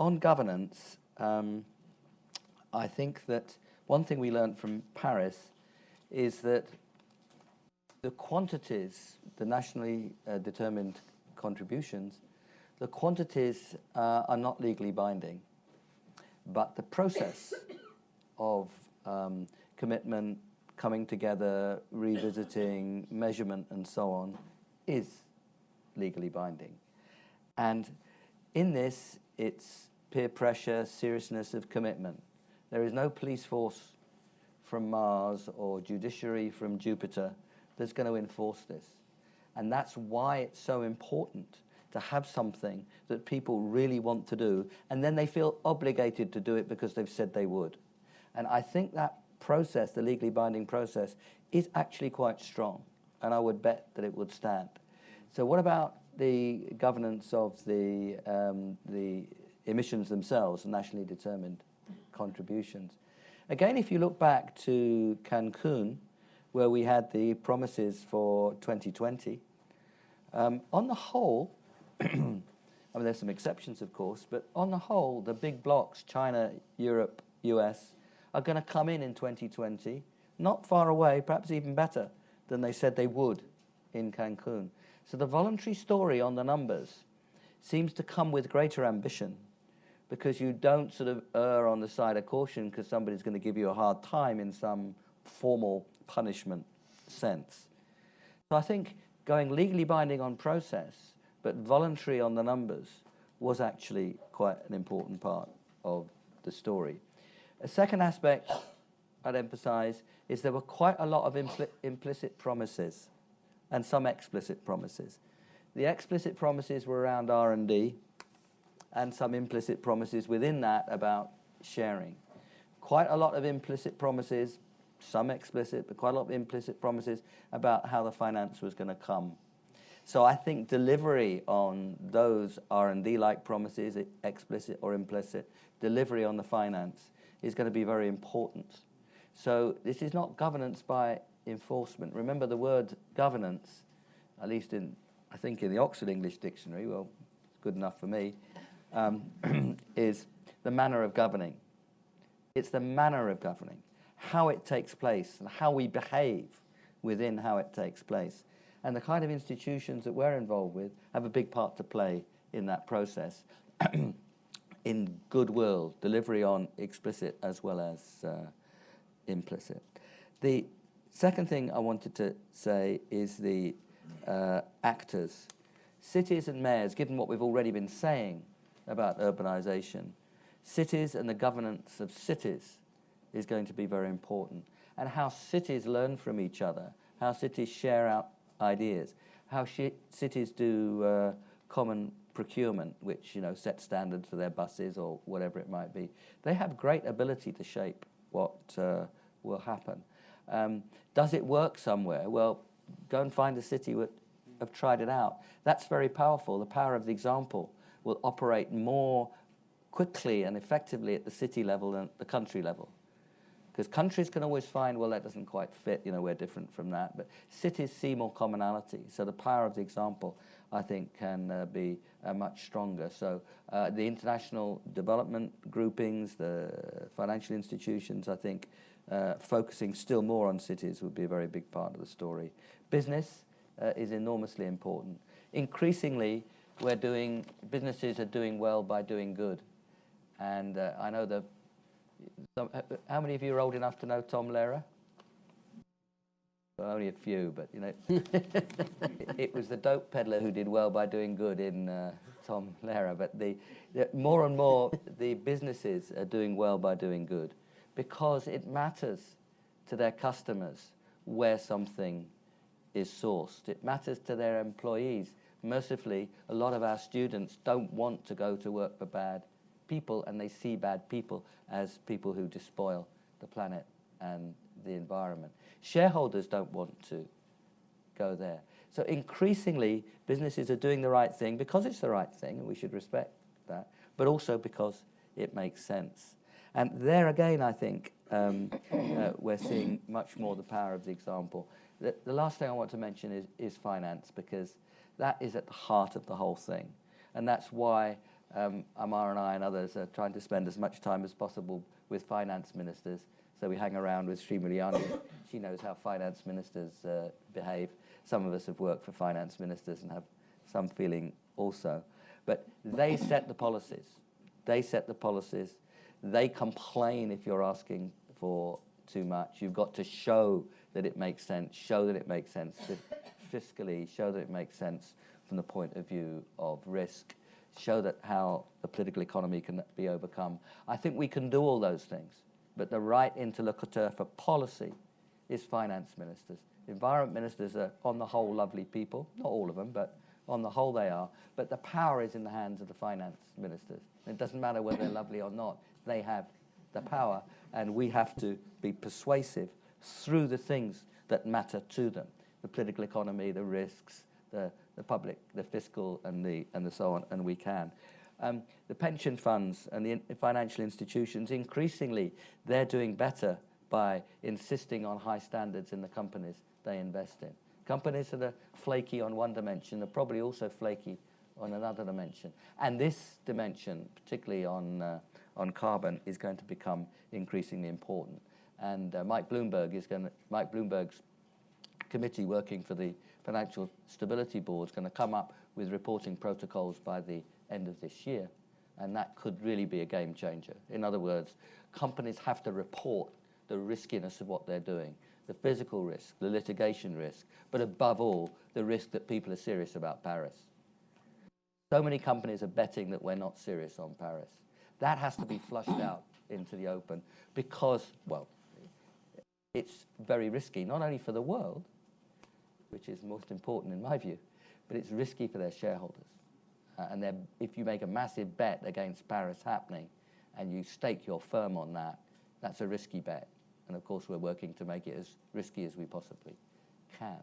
on governance, I think that one thing we learned from Paris is that the quantities, the nationally determined contributions, the quantities are not legally binding, but the process of commitment, coming together, revisiting, measurement, and so on, is legally binding. And in this, it's peer pressure, seriousness of commitment. There is no police force from Mars or judiciary from Jupiter that's going to enforce this. And that's why it's so important to have something that people really want to do, and then they feel obligated to do it because they've said they would. And I think that process, the legally binding process, is actually quite strong, and I would bet that it would stand. So what about the governance of the emissions themselves, nationally determined contributions? Again, if you look back to Cancun, where we had the promises for 2020, on the whole, I mean, there's some exceptions, of course, but on the whole, the big blocks, China, Europe, US, are going to come in 2020, not far away, perhaps even better than they said they would in Cancun. So the voluntary story on the numbers seems to come with greater ambition, because you don't sort of err on the side of caution because somebody's going to give you a hard time in some formal punishment sense. So I think going legally binding on process, but voluntary on the numbers, was actually quite an important part of the story. A second aspect I'd emphasize is there were quite a lot of implicit promises and some explicit promises. The explicit promises were around R&D, and some implicit promises within that about sharing. Quite a lot of implicit promises, some explicit, but quite a lot of implicit promises about how the finance was going to come. So I think delivery on those R&D-like promises, explicit or implicit, delivery on the finance is going to be very important. So this is not governance by enforcement. Remember, the word governance, at least I think in the Oxford English Dictionary, well, it's good enough for me, is the manner of governing. It's the manner of governing, how it takes place, and how we behave within how it takes place. And the kind of institutions that we're involved with have a big part to play in that process, in goodwill, delivery on explicit as well as implicit. The second thing I wanted to say is the actors. Cities and mayors, given what we've already been saying about urbanization, cities and the governance of cities is going to be very important. And how cities learn from each other, how cities share out ideas, how cities do common procurement, which sets standards for their buses or whatever it might be. They have great ability to shape what will happen. Does it work somewhere? Well, go and find a city that have tried it out. That's very powerful. The power of the example will operate more quickly and effectively at the city level than the country level. Because countries can always find, well, that doesn't quite fit, we're different from that. But cities see more commonality. So the power of the example, I think, can be much stronger. So the international development groupings, the financial institutions, I think, focusing still more on cities would be a very big part of the story. Business is enormously important. Increasingly, businesses are doing well by doing good. And I know how many of you are old enough to know Tom Lehrer? Well, only a few, but it was the dope peddler who did well by doing good in Tom Lehrer. But more and more, the businesses are doing well by doing good, because it matters to their customers where something is sourced. It matters to their employees. Mercifully, a lot of our students don't want to go to work for bad people, and they see bad people as people who despoil the planet and the environment. Shareholders don't want to go there. So increasingly, businesses are doing the right thing because it's the right thing, and we should respect that, but also because it makes sense. And there again, I think, we're seeing much more the power of the example. The last thing I want to mention is finance, because that is at the heart of the whole thing. And that's why Amar and I and others are trying to spend as much time as possible with finance ministers. So we hang around with Sri Mulyani. She knows how finance ministers behave. Some of us have worked for finance ministers and have some feeling also. But they set the policies. They set the policies. They complain if you're asking for too much. You've got to show that it makes sense, show that it makes sense fiscally, show that it makes sense from the point of view of risk, show that how the political economy can be overcome. I think we can do all those things, but the right interlocutor for policy is finance ministers. Environment ministers are, on the whole, lovely people. Not all of them, but on the whole they are. But the power is in the hands of the finance ministers. It doesn't matter whether they're lovely or not. They have the power, and we have to be persuasive through the things that matter to them: the political economy, the risks, the public, the fiscal, and the so on. And we can. The pension funds and the financial institutions, increasingly, they're doing better by insisting on high standards in the companies they invest in. Companies that are flaky on one dimension are probably also flaky on another dimension. And this dimension, particularly on carbon, is going to become increasingly important. And Mike Bloomberg's committee working for the Financial Stability Board is going to come up with reporting protocols by the end of this year. And that could really be a game changer. In other words, companies have to report the riskiness of what they're doing, the physical risk, the litigation risk, but above all, the risk that people are serious about Paris. So many companies are betting that we're not serious on Paris. That has to be flushed out into the open because, well, it's very risky, not only for the world, which is most important in my view, but it's risky for their shareholders. And if you make a massive bet against Paris happening and you stake your firm on that, that's a risky bet. And of course, we're working to make it as risky as we possibly can.